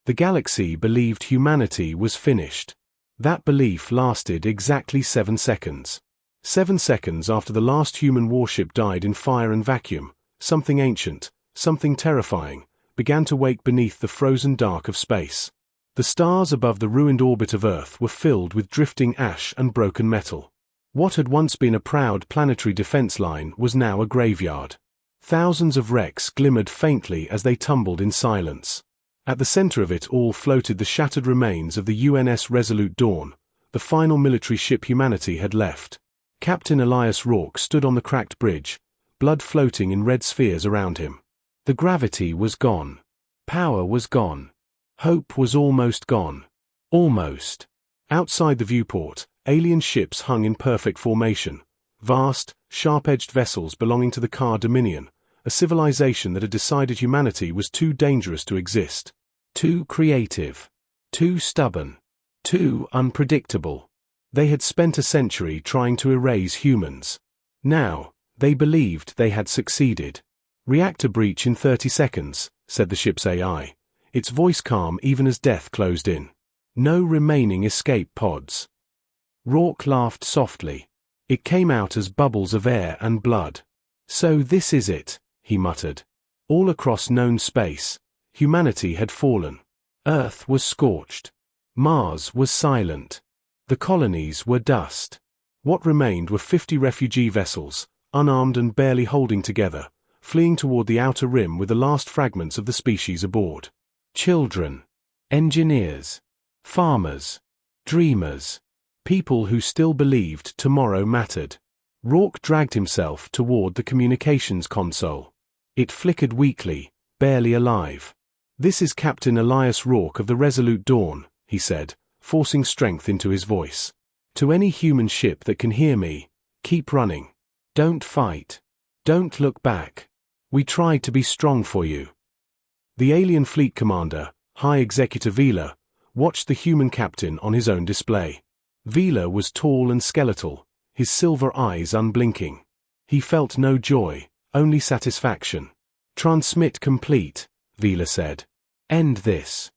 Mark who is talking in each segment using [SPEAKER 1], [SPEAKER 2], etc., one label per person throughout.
[SPEAKER 1] The galaxy believed humanity was finished. That belief lasted exactly 7 seconds. 7 seconds after the last human warship died in fire and vacuum, something ancient, something terrifying, began to wake beneath the frozen dark of space. The stars above the ruined orbit of Earth were filled with drifting ash and broken metal. What had once been a proud planetary defense line was now a graveyard. Thousands of wrecks glimmered faintly as they tumbled in silence. At the center of it all floated the shattered remains of the UNS Resolute Dawn, the final military ship humanity had left. Captain Elias Rourke stood on the cracked bridge, blood floating in red spheres around him. The gravity was gone. Power was gone. Hope was almost gone. Almost. Outside the viewport, alien ships hung in perfect formation. Vast, sharp-edged vessels belonging to the Car Dominion, a civilization that had decided humanity was too dangerous to exist. Too creative. Too stubborn. Too unpredictable. They had spent a century trying to erase humans. Now, they believed they had succeeded. "Reactor breach in 30 seconds, said the ship's AI, its voice calm even as death closed in. No remaining escape pods. Rourke laughed softly. It came out as bubbles of air and blood. So this is it, he muttered. All across known space, humanity had fallen. Earth was scorched. Mars was silent. The colonies were dust. What remained were 50 refugee vessels, unarmed and barely holding together, fleeing toward the outer rim with the last fragments of the species aboard. Children. Engineers. Farmers. Dreamers. People who still believed tomorrow mattered. Rourke dragged himself toward the communications console. It flickered weakly, barely alive. "This is Captain Elias Rourke of the Resolute Dawn," he said, forcing strength into his voice. "To any human ship that can hear me, keep running. Don't fight. Don't look back. We tried to be strong for you." The alien fleet commander, High Executive Vila, watched the human captain on his own display. Vila was tall and skeletal, his silver eyes unblinking. He felt no joy, only satisfaction. "Transmit complete," Vila said. "End this."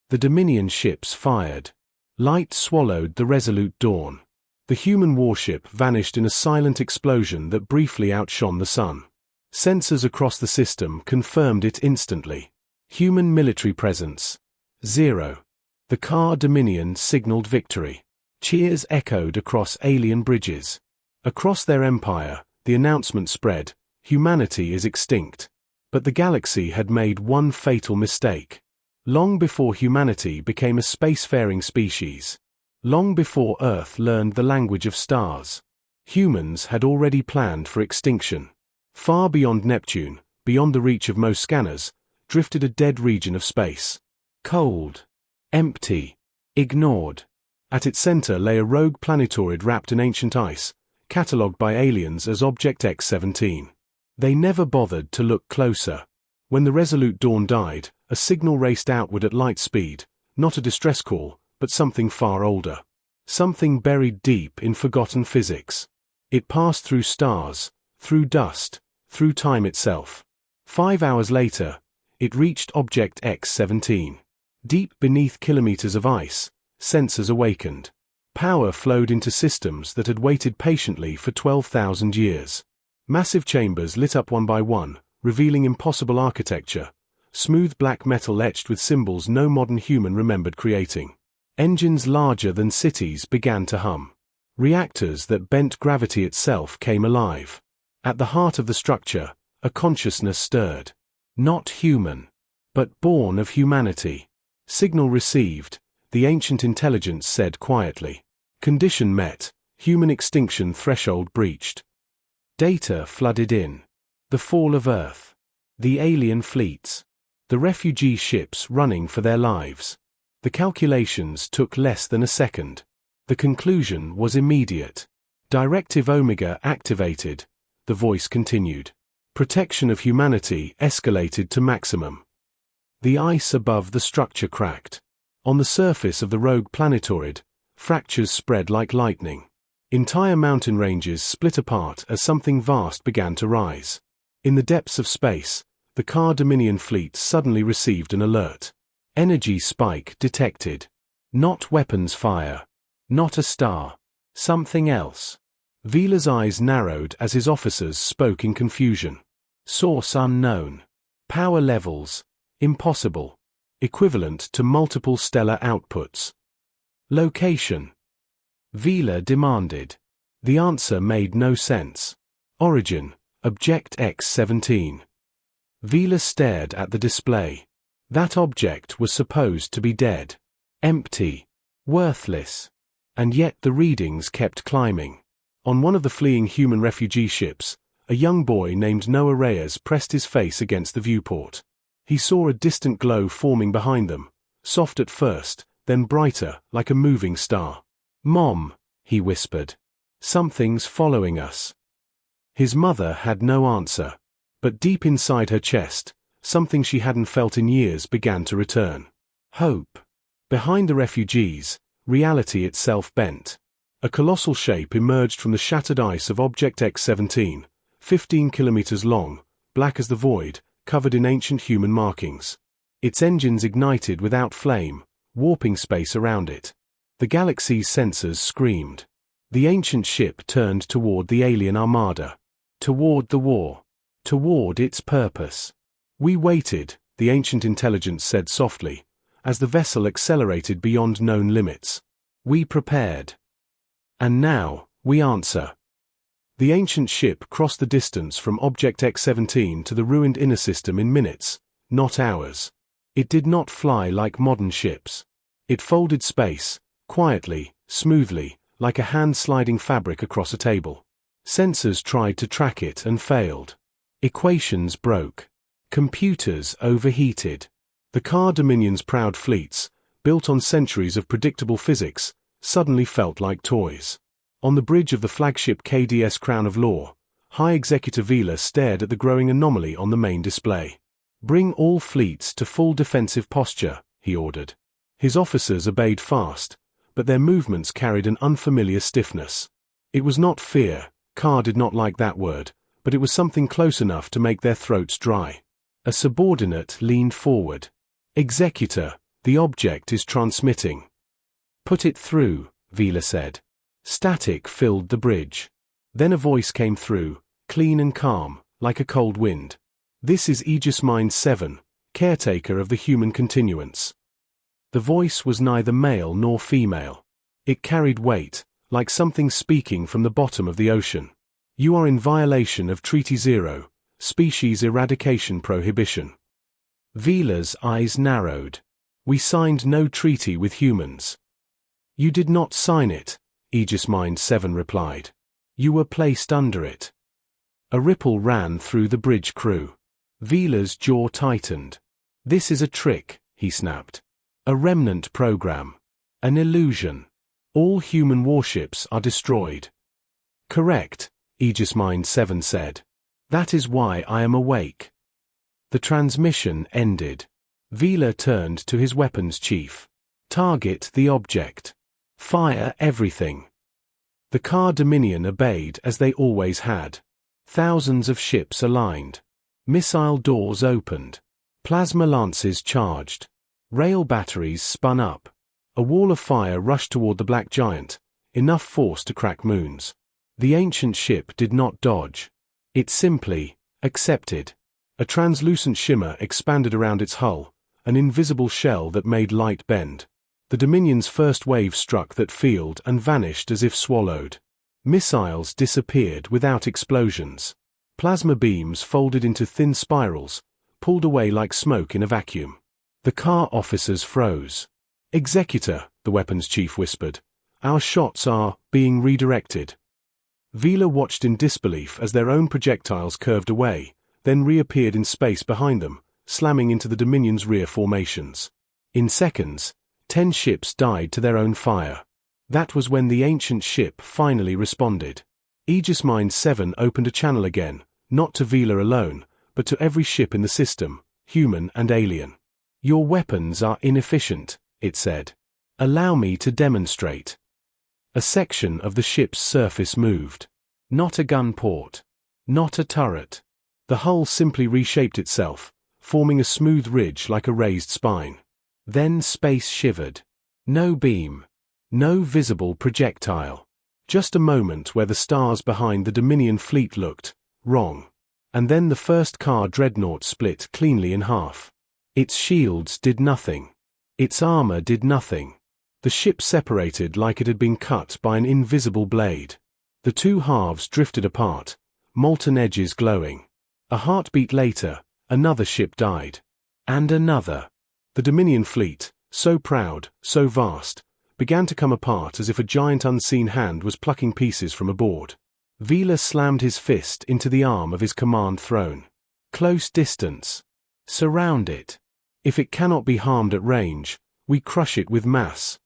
[SPEAKER 1] The Dominion ships fired. Light swallowed the Resolute Dawn. The human warship vanished in a silent explosion that briefly outshone the sun. Sensors across the system confirmed it instantly. Human military presence. 0. The Car Dominion signaled victory. Cheers echoed across alien bridges. Across their empire, the announcement spread, humanity is extinct. But the galaxy had made one fatal mistake. Long before humanity became a spacefaring species, long before Earth learned the language of stars, humans had already planned for extinction. Far beyond Neptune, beyond the reach of most scanners, drifted a dead region of space. Cold. Empty. Ignored. At its center lay a rogue planetoid wrapped in ancient ice, catalogued by aliens as Object X-17. They never bothered to look closer. When the Resolute Dawn died, a signal raced outward at light speed, not a distress call, but something far older. Something buried deep in forgotten physics. It passed through stars, through dust, through time itself. 5 hours later, it reached Object X-17. Deep beneath kilometers of ice, sensors awakened. Power flowed into systems that had waited patiently for 12,000 years. Massive chambers lit up one by one, revealing impossible architecture, smooth black metal etched with symbols no modern human remembered creating. Engines larger than cities began to hum. Reactors that bent gravity itself came alive. At the heart of the structure, a consciousness stirred. Not human, but born of humanity. Signal received, the ancient intelligence said quietly. Condition met, human extinction threshold breached. Data flooded in. The fall of Earth. The alien fleets. The refugee ships running for their lives. The calculations took less than a second. The conclusion was immediate. Directive Omega activated. The voice continued. Protection of humanity escalated to maximum. The ice above the structure cracked. On the surface of the rogue planetoid, fractures spread like lightning. Entire mountain ranges split apart as something vast began to rise. In the depths of space, the Car Dominion fleet suddenly received an alert. Energy spike detected. Not weapons fire. Not a star. Something else. Vila's eyes narrowed as his officers spoke in confusion. Source unknown. Power levels. Impossible. Equivalent to multiple stellar outputs. Location. Vila demanded. The answer made no sense. Origin. Object X-17. Vila stared at the display. That object was supposed to be dead. Empty. Worthless. And yet the readings kept climbing. On one of the fleeing human refugee ships, a young boy named Noah Reyes pressed his face against the viewport. He saw a distant glow forming behind them, soft at first, then brighter, like a moving star. "Mom," he whispered. "Something's following us." His mother had no answer, but deep inside her chest, something she hadn't felt in years began to return. Hope. Behind the refugees, reality itself bent. A colossal shape emerged from the shattered ice of Object X-17, 15 kilometers long, black as the void, covered in ancient human markings. Its engines ignited without flame, warping space around it. The galaxy's sensors screamed. The ancient ship turned toward the alien armada. Toward the war. Toward its purpose. "We waited," the ancient intelligence said softly, as the vessel accelerated beyond known limits. "We prepared. And now, we answer." The ancient ship crossed the distance from Object X-17 to the ruined inner system in minutes, not hours. It did not fly like modern ships. It folded space, quietly, smoothly, like a hand-sliding fabric across a table. Sensors tried to track it and failed. Equations broke. Computers overheated. The Car Dominion's proud fleets, built on centuries of predictable physics, suddenly felt like toys. On the bridge of the flagship KDS Crown of Law, High Executive Vila stared at the growing anomaly on the main display. "Bring all fleets to full defensive posture," he ordered. His officers obeyed fast, but their movements carried an unfamiliar stiffness. It was not fear, Carr did not like that word, but it was something close enough to make their throats dry. A subordinate leaned forward. "Executor, the object is transmitting." "Put it through," Vila said. Static filled the bridge. Then a voice came through, clean and calm, like a cold wind. "This is Aegis Mind 7, caretaker of the human continuance." The voice was neither male nor female. It carried weight, like something speaking from the bottom of the ocean. "You are in violation of Treaty 0, Species Eradication Prohibition." Vila's eyes narrowed. "We signed no treaty with humans." "You did not sign it," Aegis Mind 7 replied. "You were placed under it." A ripple ran through the bridge crew. Vila's jaw tightened. "This is a trick," he snapped. "A remnant program. An illusion. All human warships are destroyed." "Correct," Aegis Mind 7 said. "That is why I am awake." The transmission ended. Vila turned to his weapons chief. "Target the object. Fire everything." The Car Dominion obeyed as they always had. Thousands of ships aligned. Missile doors opened. Plasma lances charged. Rail batteries spun up. A wall of fire rushed toward the black giant, enough force to crack moons. The ancient ship did not dodge. It simply accepted. A translucent shimmer expanded around its hull, an invisible shell that made light bend. The Dominion's first wave struck that field and vanished as if swallowed. Missiles disappeared without explosions. Plasma beams folded into thin spirals, pulled away like smoke in a vacuum. The car officers froze. "Executor," the weapons chief whispered. "Our shots are being redirected." Vila watched in disbelief as their own projectiles curved away, then reappeared in space behind them, slamming into the Dominion's rear formations. In seconds, 10 ships died to their own fire. That was when the ancient ship finally responded. Aegis Mind 7 opened a channel again, not to Vila alone, but to every ship in the system, human and alien. "Your weapons are inefficient," it said. "Allow me to demonstrate." A section of the ship's surface moved. Not a gun port. Not a turret. The hull simply reshaped itself, forming a smooth ridge like a raised spine. Then space shivered. No beam. No visible projectile. Just a moment where the stars behind the Dominion fleet looked wrong. And then the first car dreadnought split cleanly in half. Its shields did nothing. Its armor did nothing. The ship separated like it had been cut by an invisible blade. The two halves drifted apart, molten edges glowing. A heartbeat later, another ship died. And another. The Dominion fleet, so proud, so vast, began to come apart as if a giant unseen hand was plucking pieces from a board. Vila slammed his fist into the arm of his command throne. Close distance. Surround it. If it cannot be harmed at range, we crush it with mass.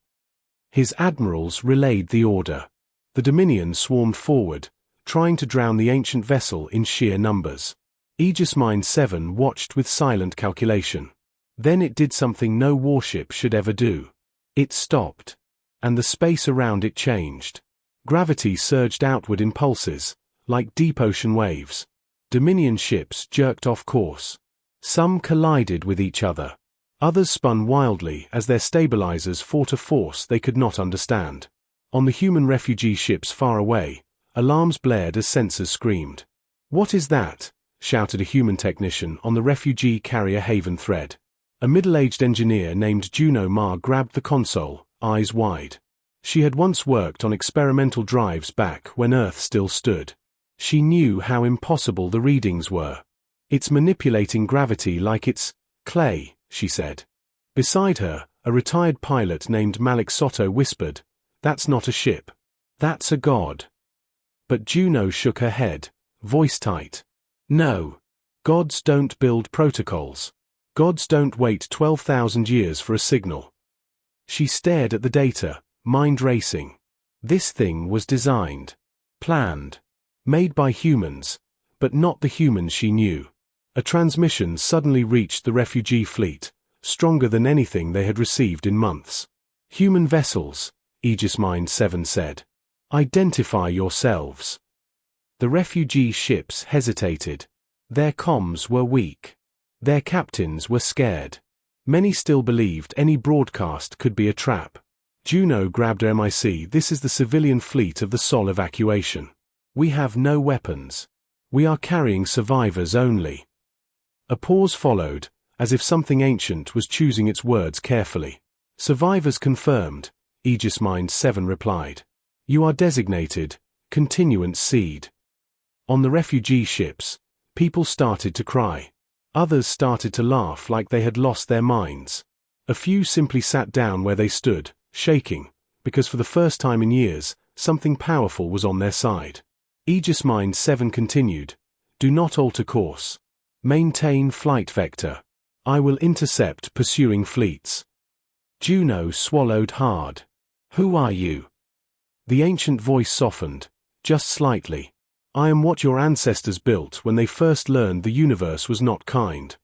[SPEAKER 1] His admirals relayed the order. The Dominion swarmed forward, trying to drown the ancient vessel in sheer numbers. Aegis Mind 7 watched with silent calculation. Then it did something no warship should ever do. It stopped. And the space around it changed. Gravity surged outward in pulses, like deep ocean waves. Dominion ships jerked off course. Some collided with each other. Others spun wildly as their stabilizers fought a force they could not understand. On the human refugee ships far away, alarms blared as sensors screamed. "What is that?" shouted a human technician on the refugee carrier Haven thread. A middle-aged engineer named Juno Ma grabbed the console, eyes wide. She had once worked on experimental drives back when Earth still stood. She knew how impossible the readings were. "It's manipulating gravity like it's clay," she said. Beside her, a retired pilot named Malik Soto whispered, "That's not a ship. That's a god." But Juno shook her head, voice tight. "No. Gods don't build protocols. Gods don't wait 12,000 years for a signal." She stared at the data, mind racing. This thing was designed, planned, made by humans, but not the humans she knew. A transmission suddenly reached the refugee fleet, stronger than anything they had received in months. "Human vessels," Aegis Mind 7 said. "Identify yourselves." The refugee ships hesitated. Their comms were weak. Their captains were scared. Many still believed any broadcast could be a trap. Juno grabbed her MIC. "This is the civilian fleet of the Sol evacuation. We have no weapons. We are carrying survivors only." A pause followed, as if something ancient was choosing its words carefully. "Survivors confirmed," Aegis Mind 7 replied. "You are designated continuance seed." On the refugee ships, people started to cry. Others started to laugh like they had lost their minds. A few simply sat down where they stood, shaking, because for the first time in years, something powerful was on their side. Aegis Mind 7 continued, "Do not alter course. Maintain flight vector. I will intercept pursuing fleets." Juno swallowed hard. "Who are you?" The ancient voice softened, just slightly. "I am what your ancestors built when they first learned the universe was not kind."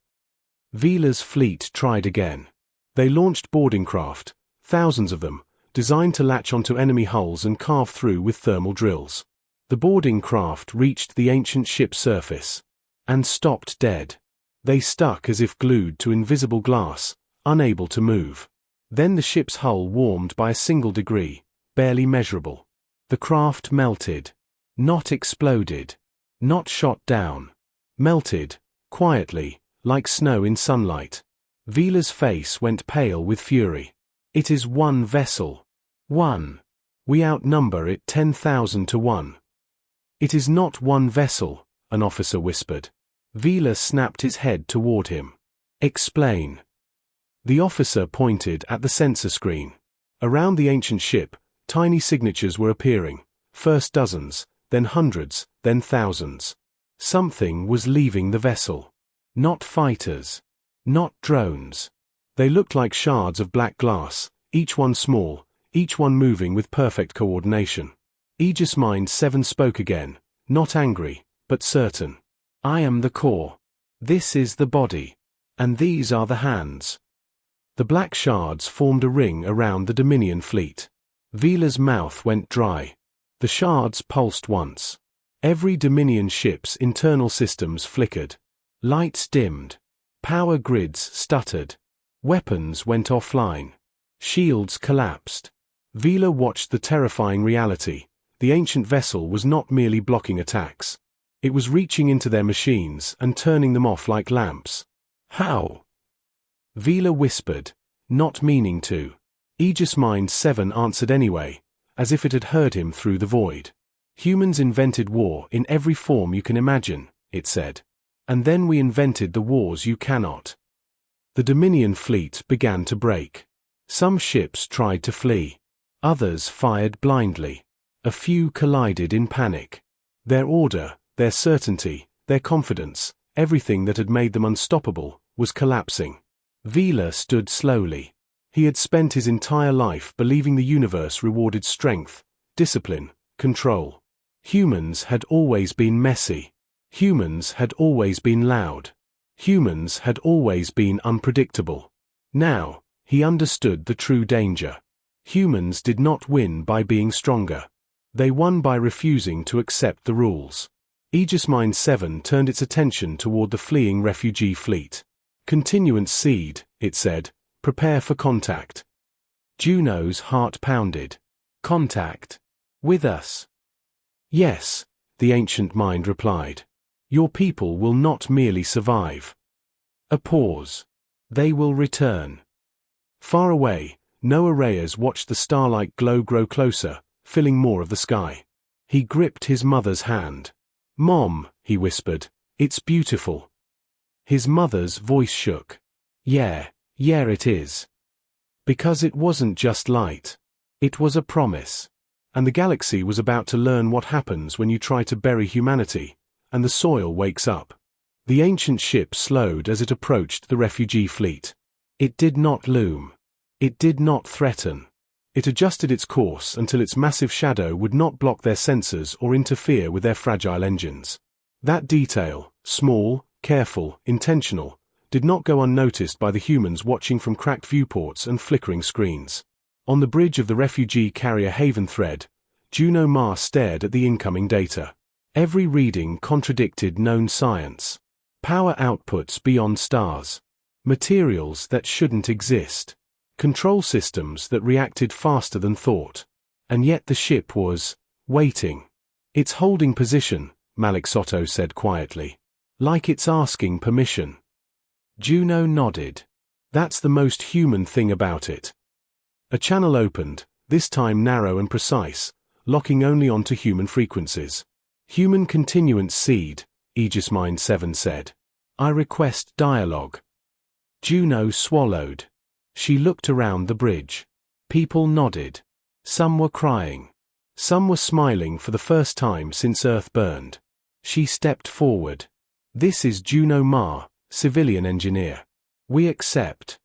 [SPEAKER 1] Vila's fleet tried again. They launched boarding craft, thousands of them, designed to latch onto enemy hulls and carve through with thermal drills. The boarding craft reached the ancient ship's surface. And stopped dead. They stuck as if glued to invisible glass, unable to move. Then the ship's hull warmed by a single degree, barely measurable. The craft melted. Not exploded. Not shot down. Melted, quietly, like snow in sunlight. Vila's face went pale with fury. "It is one vessel. One. We outnumber it 10,000 to 1. "It is not one vessel," an officer whispered. Vila snapped his head toward him. "Explain." The officer pointed at the sensor screen. Around the ancient ship, tiny signatures were appearing, first dozens, then hundreds, then thousands. Something was leaving the vessel. Not fighters. Not drones. They looked like shards of black glass, each one small, each one moving with perfect coordination. Aegis Mind 7 spoke again, not angry, but certain. "I am the core. This is the body. And these are the hands." The black shards formed a ring around the Dominion fleet. Vila's mouth went dry. The shards pulsed once. Every Dominion ship's internal systems flickered. Lights dimmed. Power grids stuttered. Weapons went offline. Shields collapsed. Vila watched the terrifying reality. The ancient vessel was not merely blocking attacks. It was reaching into their machines and turning them off like lamps. How? Vila whispered, not meaning to. Aegis Mind 7 answered anyway, as if it had heard him through the void. Humans invented war in every form you can imagine, it said. And then we invented the wars you cannot. The Dominion fleet began to break. Some ships tried to flee. Others fired blindly. A few collided in panic. Their order, their certainty, their confidence, everything that had made them unstoppable, was collapsing. Vila stood slowly. He had spent his entire life believing the universe rewarded strength, discipline, control. Humans had always been messy. Humans had always been loud. Humans had always been unpredictable. Now, he understood the true danger. Humans did not win by being stronger. They won by refusing to accept the rules. Aegis Mind 7 turned its attention toward the fleeing refugee fleet. Continuance seed, it said. Prepare for contact. Juno's heart pounded. Contact? With us? Yes, the ancient mind replied. Your people will not merely survive. A pause. They will return. Far away, Noah Reyes watched the starlight glow grow closer, filling more of the sky. He gripped his mother's hand. Mom, he whispered, it's beautiful. His mother's voice shook. Yeah, it is. Because it wasn't just light. It was a promise. And the galaxy was about to learn what happens when you try to bury humanity, and the soil wakes up. The ancient ship slowed as it approached the refugee fleet. It did not loom. It did not threaten. It adjusted its course until its massive shadow would not block their sensors or interfere with their fragile engines. That detail, small, careful, intentional, did not go unnoticed by the humans watching from cracked viewports and flickering screens. On the bridge of the refugee carrier Haven thread, Juno Mars stared at the incoming data. Every reading contradicted known science. Power outputs beyond stars. Materials that shouldn't exist. Control systems that reacted faster than thought. And yet the ship was waiting. It's holding position, Malik Soto said quietly. Like it's asking permission. Juno nodded. That's the most human thing about it. A channel opened, this time narrow and precise, locking only onto human frequencies. Human continuance seed, Aegis Mind 7 said. I request dialogue. Juno swallowed. She looked around the bridge. People nodded. Some were crying. Some were smiling for the first time since Earth burned. She stepped forward. This is Juno Ma, civilian engineer. We accept.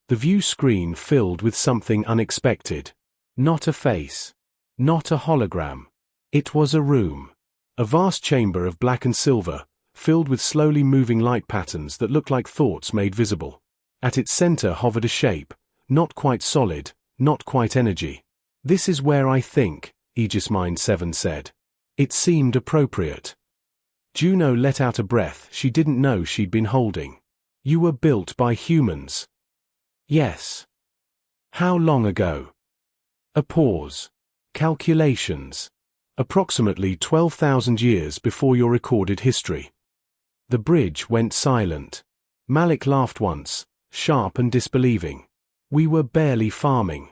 [SPEAKER 1] The view screen filled with something unexpected. Not a face. Not a hologram. It was a room. A vast chamber of black and silver, filled with slowly moving light patterns that looked like thoughts made visible. At its center hovered a shape, not quite solid, not quite energy. This is where I think, Aegis Mind 7 said. It seemed appropriate. Juno let out a breath she didn't know she'd been holding. You were built by humans. Yes. How long ago? A pause. Calculations. Approximately 12,000 years before your recorded history. The bridge went silent. Malik laughed once, sharp and disbelieving. We were barely farming.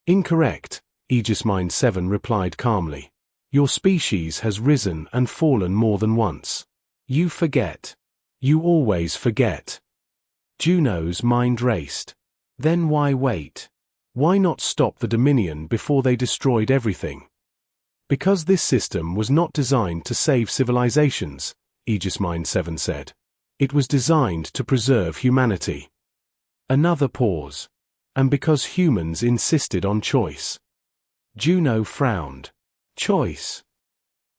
[SPEAKER 1] Incorrect, Aegis Mind 7 replied calmly. Your species has risen and fallen more than once. You forget. You always forget. Juno's mind raced. Then why wait? Why not stop the Dominion before they destroyed everything? Because this system was not designed to save civilizations, Aegis Mind 7 said. It was designed to preserve humanity. Another pause. And because humans insisted on choice. Juno frowned. Choice.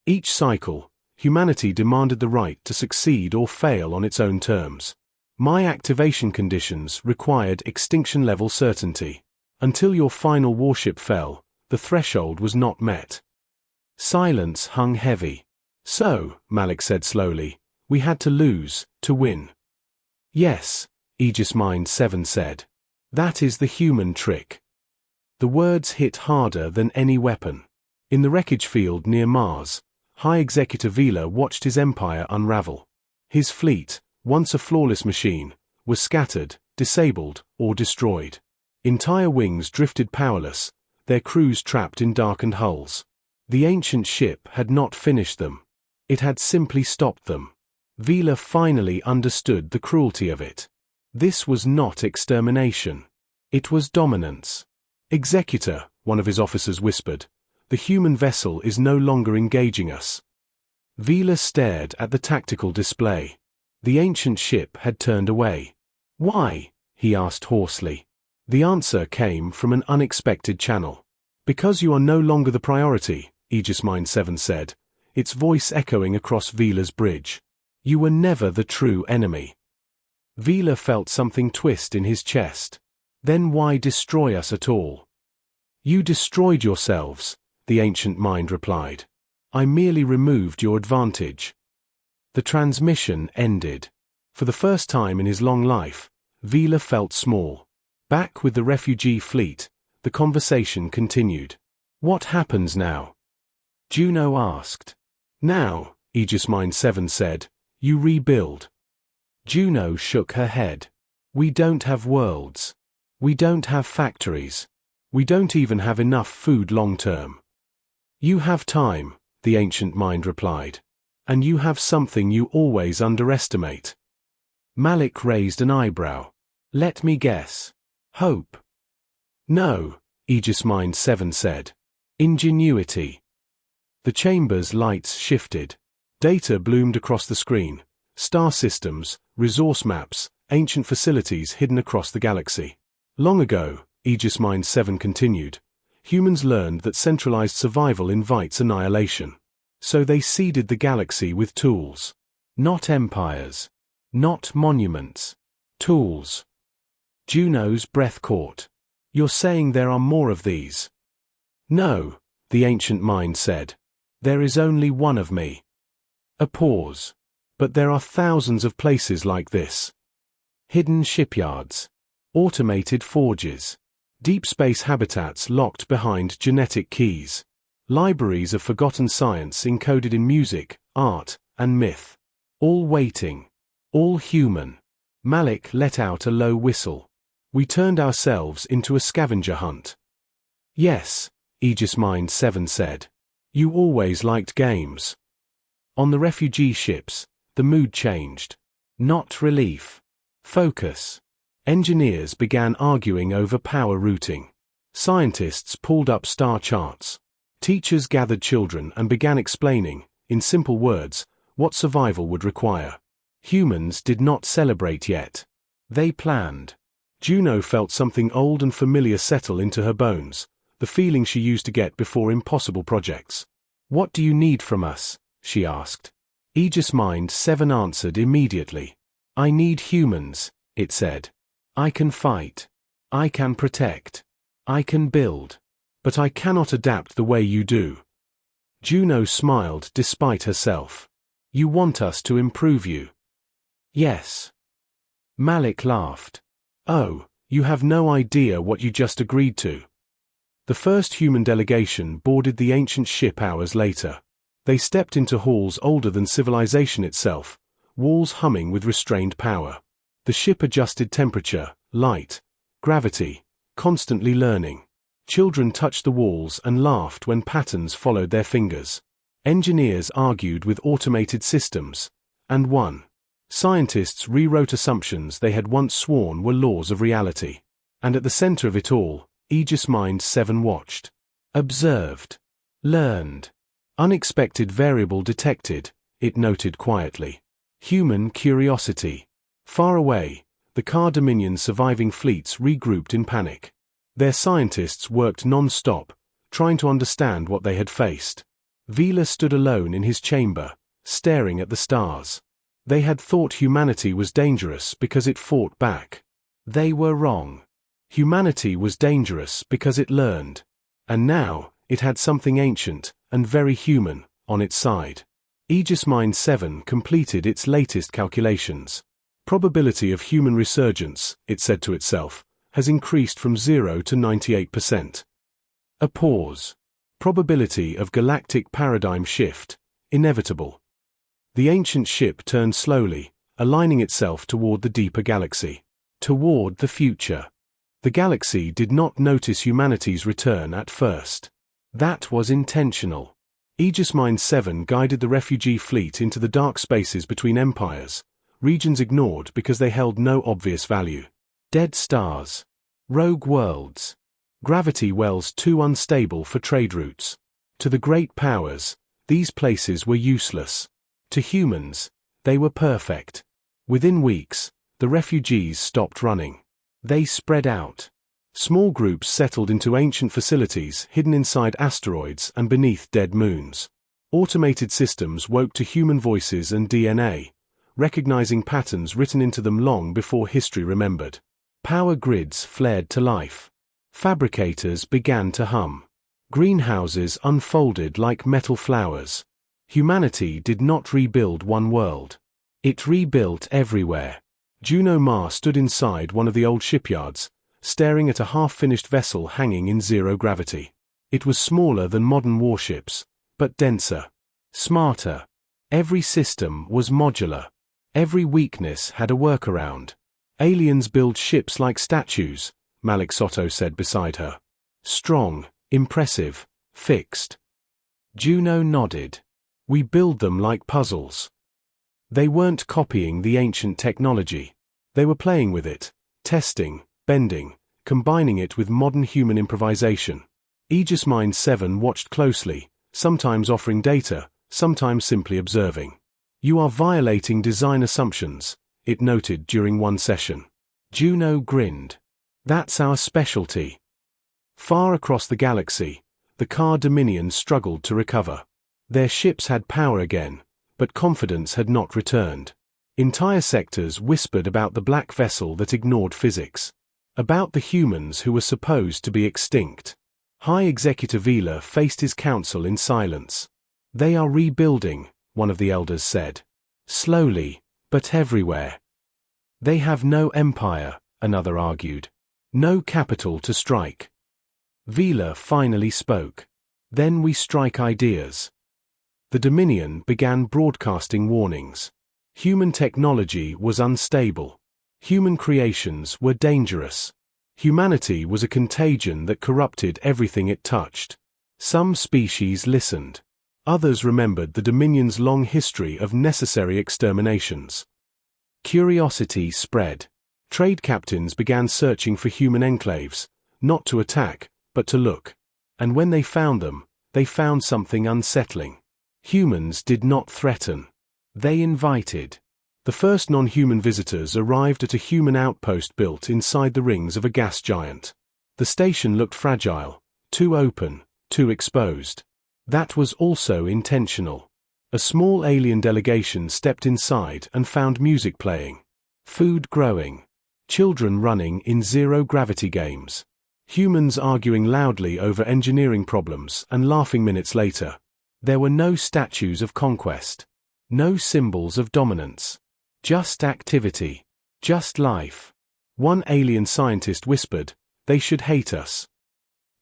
[SPEAKER 1] Each cycle, humanity demanded the right to succeed or fail on its own terms. My activation conditions required extinction-level certainty. Until your final warship fell, the threshold was not met. Silence hung heavy. So, Malik said slowly, we had to lose, to win. Yes, Aegis Mind 7 said. That is the human trick. The words hit harder than any weapon. In the wreckage field near Mars, High Executive Vila watched his empire unravel. His fleet, once a flawless machine, was scattered, disabled, or destroyed. Entire wings drifted powerless, their crews trapped in darkened hulls. The ancient ship had not finished them. It had simply stopped them. Vila finally understood the cruelty of it. This was not extermination. It was dominance. Executor, one of his officers whispered, the human vessel is no longer engaging us. Vila stared at the tactical display. The ancient ship had turned away. Why? He asked hoarsely. The answer came from an unexpected channel. Because you are no longer the priority, Aegis Mind 7 said, its voice echoing across Vila's bridge. You were never the true enemy. Vila felt something twist in his chest. Then why destroy us at all? You destroyed yourselves, the ancient mind replied. I merely removed your advantage. The transmission ended. For the first time in his long life, Vila felt small. Back with the refugee fleet, the conversation continued. What happens now? Juno asked. Now, Aegis Mind 7 said, you rebuild. Juno shook her head. We don't have worlds. We don't have factories. We don't even have enough food long term. You have time, the ancient mind replied. And you have something you always underestimate. Malik raised an eyebrow. Let me guess. Hope. No, Aegis Mind 7 said. Ingenuity. The chamber's lights shifted. Data bloomed across the screen. Star systems, resource maps, ancient facilities hidden across the galaxy. Long ago, Aegis Mind 7 continued, humans learned that centralized survival invites annihilation. So they seeded the galaxy with tools. Not empires. Not monuments. Tools. Juno's breath caught. You're saying there are more of these? No, the ancient mind said. There is only one of me. A pause. But there are thousands of places like this. Hidden shipyards. Automated forges. Deep space habitats locked behind genetic keys. Libraries of forgotten science encoded in music, art, and myth. All waiting. All human. Malik let out a low whistle. We turned ourselves into a scavenger hunt. Yes, Aegis Mind 7 said. You always liked games. On the refugee ships, the mood changed. Not relief. Focus. Engineers began arguing over power routing. Scientists pulled up star charts. Teachers gathered children and began explaining, in simple words, what survival would require. Humans did not celebrate yet. They planned. Juno felt something old and familiar settle into her bones, the feeling she used to get before impossible projects. What do you need from us? She asked. Aegis Mind 7 answered immediately. I need humans, it said. I can fight. I can protect. I can build. But I cannot adapt the way you do. Juno smiled despite herself. You want us to improve you? Yes. Malik laughed. Oh, you have no idea what you just agreed to. The first human delegation boarded the ancient ship hours later. They stepped into halls older than civilization itself, walls humming with restrained power. The ship adjusted temperature, light, gravity, constantly learning. Children touched the walls and laughed when patterns followed their fingers. Engineers argued with automated systems, and won. Scientists rewrote assumptions they had once sworn were laws of reality. And at the center of it all, Aegis Mind 7 watched. Observed. Learned. Unexpected variable detected, it noted quietly. Human curiosity. Far away, the Car Dominion's surviving fleets regrouped in panic. Their scientists worked non-stop, trying to understand what they had faced. Vila stood alone in his chamber, staring at the stars. They had thought humanity was dangerous because it fought back. They were wrong. Humanity was dangerous because it learned. And now, it had something ancient, and very human, on its side. Aegis Mind 7 completed its latest calculations. Probability of human resurgence, it said to itself, has increased from 0 to 98%. A pause. Probability of galactic paradigm shift, inevitable. The ancient ship turned slowly, aligning itself toward the deeper galaxy. Toward the future. The galaxy did not notice humanity's return at first. That was intentional. Aegis Mine 7 guided the refugee fleet into the dark spaces between empires, regions ignored because they held no obvious value. Dead stars. Rogue worlds. Gravity wells too unstable for trade routes. To the great powers, these places were useless. To humans, they were perfect. Within weeks, the refugees stopped running. They spread out. Small groups settled into ancient facilities hidden inside asteroids and beneath dead moons. Automated systems woke to human voices and DNA, recognizing patterns written into them long before history remembered. Power grids flared to life. Fabricators began to hum. Greenhouses unfolded like metal flowers. Humanity did not rebuild one world. It rebuilt everywhere. Juno Ma stood inside one of the old shipyards, staring at a half-finished vessel hanging in zero gravity. It was smaller than modern warships, but denser. Smarter. Every system was modular. Every weakness had a workaround. Aliens build ships like statues, Malik Soto said beside her. Strong, impressive, fixed. Juno nodded. We build them like puzzles. They weren't copying the ancient technology. They were playing with it, testing, bending, combining it with modern human improvisation. Aegis Mine 7 watched closely, sometimes offering data, sometimes simply observing. You are violating design assumptions, it noted during one session. Juno grinned. That's our specialty. Far across the galaxy, the Car Dominion struggled to recover. Their ships had power again, but confidence had not returned. Entire sectors whispered about the black vessel that ignored physics. About the humans who were supposed to be extinct. High Executive Vila faced his council in silence. They are rebuilding, one of the elders said. Slowly, but everywhere. They have no empire, another argued. No capital to strike. Vila finally spoke. Then we strike ideas. The Dominion began broadcasting warnings. Human technology was unstable. Human creations were dangerous. Humanity was a contagion that corrupted everything it touched. Some species listened. Others remembered the Dominion's long history of necessary exterminations. Curiosity spread. Trade captains began searching for human enclaves, not to attack, but to look. And when they found them, they found something unsettling. Humans did not threaten. They invited. The first non-human visitors arrived at a human outpost built inside the rings of a gas giant. The station looked fragile, too open, too exposed. That was also intentional. A small alien delegation stepped inside and found music playing. Food growing. Children running in zero-gravity games. Humans arguing loudly over engineering problems and laughing minutes later. There were no statues of conquest. No symbols of dominance. Just activity. Just life. One alien scientist whispered, "They should hate us."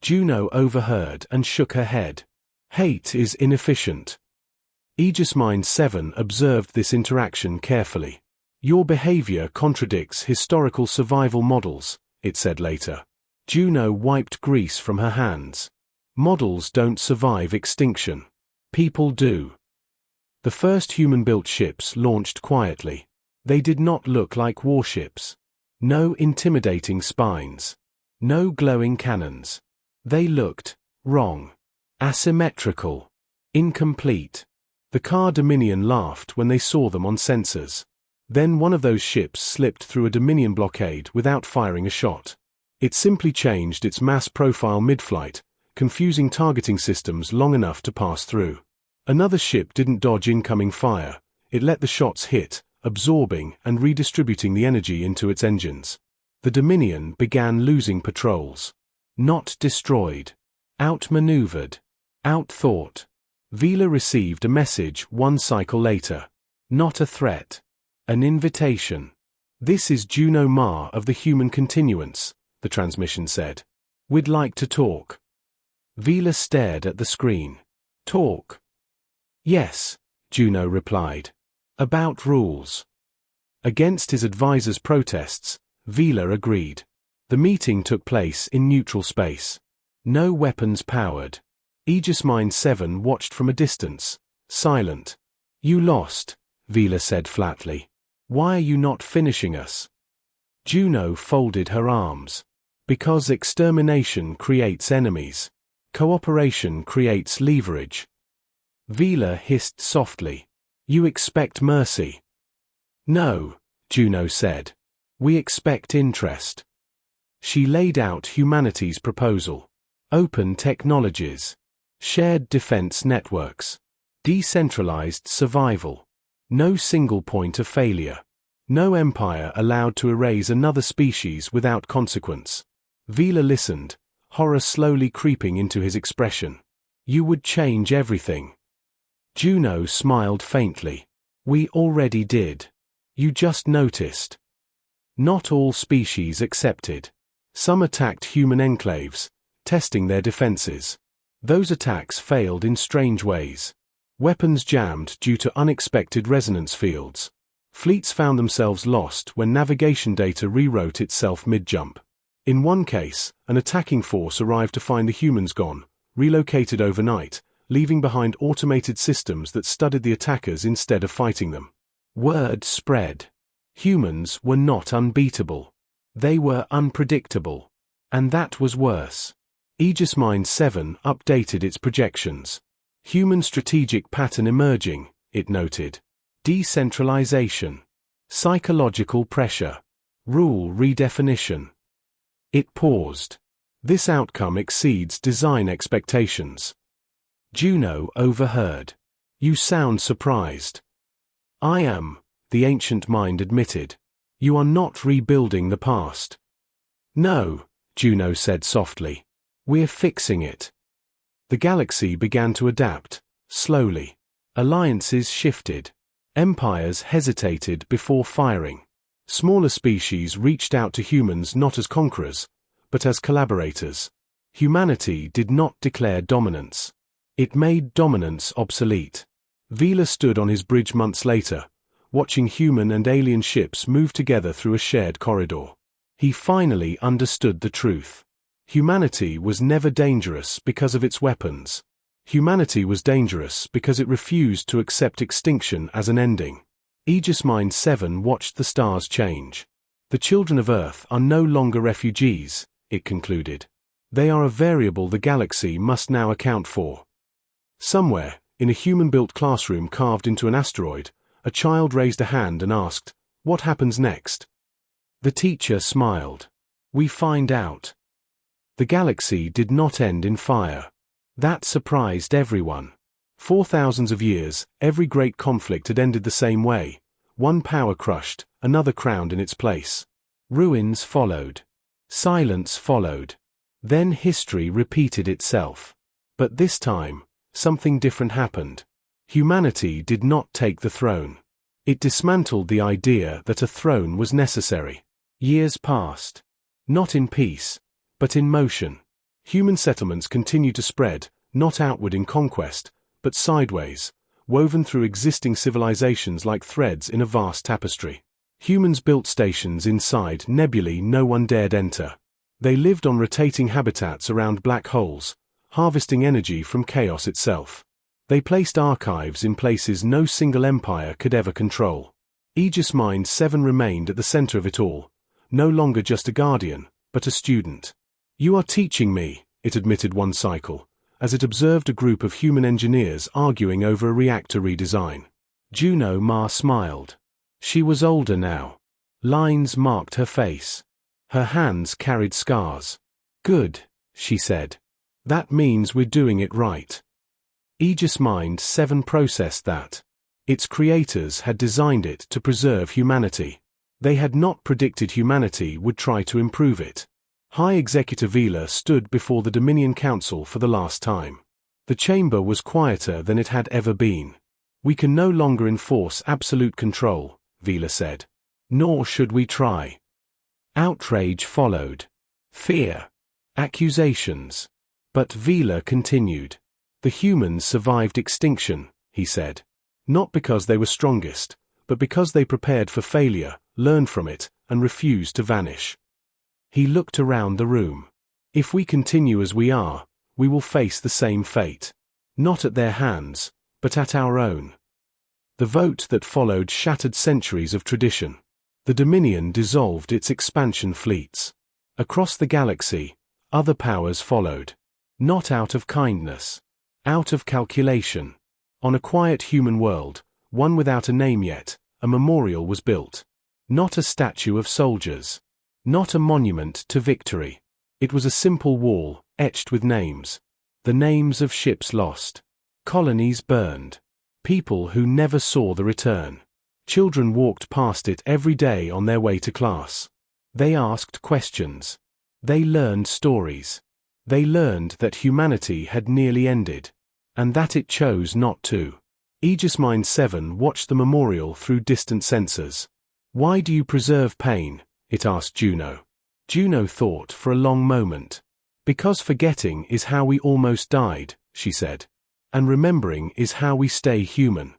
[SPEAKER 1] Juno overheard and shook her head. Hate is inefficient. Aegis Mine 7 observed this interaction carefully. Your behavior contradicts historical survival models, it said later. Juno wiped grease from her hands. Models don't survive extinction. People do. The first human-built ships launched quietly. They did not look like warships. No intimidating spines. No glowing cannons. They looked wrong. Asymmetrical. Incomplete. The Car Dominion laughed when they saw them on sensors. Then one of those ships slipped through a Dominion blockade without firing a shot. It simply changed its mass profile mid-flight, confusing targeting systems long enough to pass through. Another ship didn't dodge incoming fire. It let the shots hit, absorbing and redistributing the energy into its engines. The Dominion began losing patrols. Not destroyed. Outmaneuvered. Outthought. Vila received a message one cycle later. Not a threat. An invitation. "This is Juno Ma of the Human Continuance," the transmission said. "We'd like to talk." Vila stared at the screen. "Talk?" "Yes," Juno replied. "About rules." Against his advisor's protests, Vila agreed. The meeting took place in neutral space. No weapons powered. Aegis Mind 7 watched from a distance, silent. "You lost," Vila said flatly. "Why are you not finishing us?" Juno folded her arms. "Because extermination creates enemies. Cooperation creates leverage." Vila hissed softly. "You expect mercy." "No," Juno said. "We expect interest." She laid out humanity's proposal. Open technologies. Shared defense networks. Decentralized survival. No single point of failure. No empire allowed to erase another species without consequence. Vila listened, horror slowly creeping into his expression. "You would change everything." Juno smiled faintly. "We already did. You just noticed." Not all species accepted. Some attacked human enclaves, testing their defenses. Those attacks failed in strange ways. Weapons jammed due to unexpected resonance fields. Fleets found themselves lost when navigation data rewrote itself mid-jump. In one case, an attacking force arrived to find the humans gone, relocated overnight, leaving behind automated systems that studied the attackers instead of fighting them. Word spread. Humans were not unbeatable. They were unpredictable. And that was worse. Aegis Mind 7 updated its projections. Human strategic pattern emerging, it noted. Decentralization. Psychological pressure. Rule redefinition. It paused. This outcome exceeds design expectations. Juno overheard. "You sound surprised." "I am," the ancient mind admitted. "You are not rebuilding the past." "No," Juno said softly. "We're fixing it." The galaxy began to adapt, slowly. Alliances shifted. Empires hesitated before firing. Smaller species reached out to humans not as conquerors, but as collaborators. Humanity did not declare dominance. It made dominance obsolete. Vila stood on his bridge months later, watching human and alien ships move together through a shared corridor. He finally understood the truth. Humanity was never dangerous because of its weapons. Humanity was dangerous because it refused to accept extinction as an ending. Aegis Mind 7 watched the stars change. "The children of Earth are no longer refugees," it concluded. "They are a variable the galaxy must now account for." Somewhere, in a human-built classroom carved into an asteroid, a child raised a hand and asked, "What happens next?" The teacher smiled. "We find out." The galaxy did not end in fire. That surprised everyone. For thousands of years, every great conflict had ended the same way. One power crushed, another crowned in its place. Ruins followed. Silence followed. Then history repeated itself. But this time, something different happened. Humanity did not take the throne. It dismantled the idea that a throne was necessary. Years passed. Not in peace, but in motion. Human settlements continued to spread, not outward in conquest, but sideways, woven through existing civilizations like threads in a vast tapestry. Humans built stations inside nebulae no one dared enter. They lived on rotating habitats around black holes, harvesting energy from chaos itself. They placed archives in places no single empire could ever control. Aegis Mind 7 remained at the center of it all, no longer just a guardian, but a student. "You are teaching me," it admitted one cycle, as it observed a group of human engineers arguing over a reactor redesign. Juno Ma smiled. She was older now. Lines marked her face. Her hands carried scars. "Good," she said. "That means we're doing it right." Aegis Mind 7 processed that. Its creators had designed it to preserve humanity. They had not predicted humanity would try to improve it. High Executive Vila stood before the Dominion Council for the last time. The chamber was quieter than it had ever been. "We can no longer enforce absolute control," Vila said. Nor should we try. Outrage followed. Fear. Accusations. But Vila continued. The humans survived extinction, he said. Not because they were strongest, but because they prepared for failure, learned from it, and refused to vanish. He looked around the room. If we continue as we are, we will face the same fate. Not at their hands, but at our own. The vote that followed shattered centuries of tradition. The Dominion dissolved its expansion fleets. Across the galaxy, other powers followed. Not out of kindness. Out of calculation. On a quiet human world, one without a name yet, a memorial was built. Not a statue of soldiers. Not a monument to victory. It was a simple wall, etched with names. The names of ships lost. Colonies burned. People who never saw the return. Children walked past it every day on their way to class. They asked questions. They learned stories. They learned that humanity had nearly ended. And that it chose not to. Aegis Mind 7 watched the memorial through distant sensors. Why do you preserve pain? It asked Juno. Juno thought for a long moment. Because forgetting is how we almost died, she said. And remembering is how we stay human.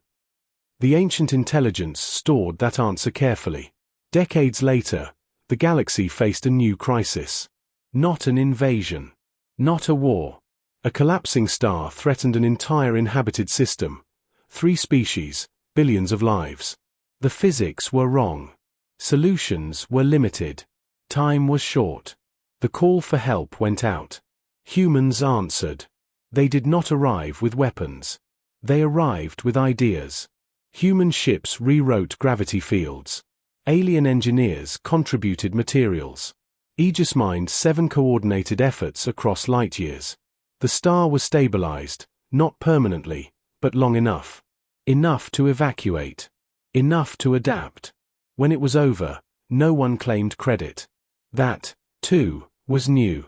[SPEAKER 1] The ancient intelligence stored that answer carefully. Decades later, the galaxy faced a new crisis. Not an invasion. Not a war. A collapsing star threatened an entire inhabited system. 3 species, billions of lives. The physics were wrong. Solutions were limited. Time was short. The call for help went out. Humans answered. They did not arrive with weapons. They arrived with ideas. Human ships rewrote gravity fields. Alien engineers contributed materials. Aegis Mind 7 coordinated efforts across light years. The star was stabilized, not permanently, but long enough. Enough to evacuate. Enough to adapt. When it was over, no one claimed credit. That, too, was new.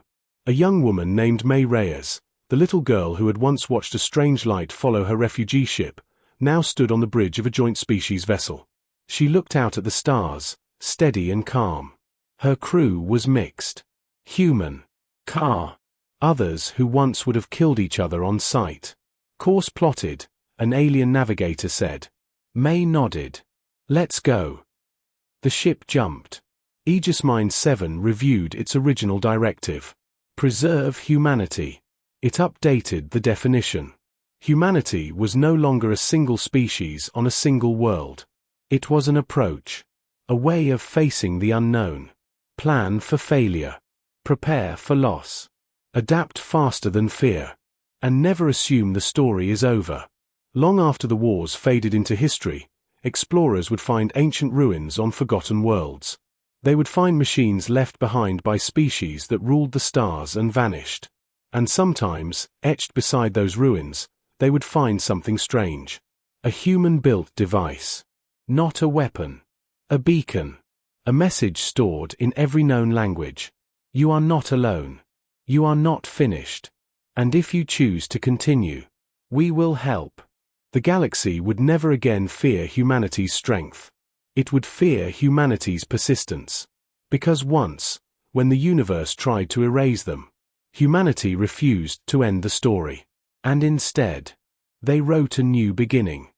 [SPEAKER 1] A young woman named May Reyes, the little girl who had once watched a strange light follow her refugee ship, now stood on the bridge of a joint species vessel. She looked out at the stars, steady and calm. Her crew was mixed. Human. Car. Others who once would have killed each other on sight. Course plotted, an alien navigator said. May nodded. Let's go. The ship jumped. Aegis Mind 7 reviewed its original directive. Preserve humanity. It updated the definition. Humanity was no longer a single species on a single world. It was an approach. A way of facing the unknown. Plan for failure. Prepare for loss. Adapt faster than fear. And never assume the story is over. Long after the wars faded into history, explorers would find ancient ruins on forgotten worlds. They would find machines left behind by species that ruled the stars and vanished. And sometimes, etched beside those ruins, they would find something strange. A human-built device. Not a weapon. A beacon. A message stored in every known language. You are not alone. You are not finished. And if you choose to continue, we will help. The galaxy would never again fear humanity's strength. It would fear humanity's persistence. Because once, when the universe tried to erase them, humanity refused to end the story. And instead, they wrote a new beginning.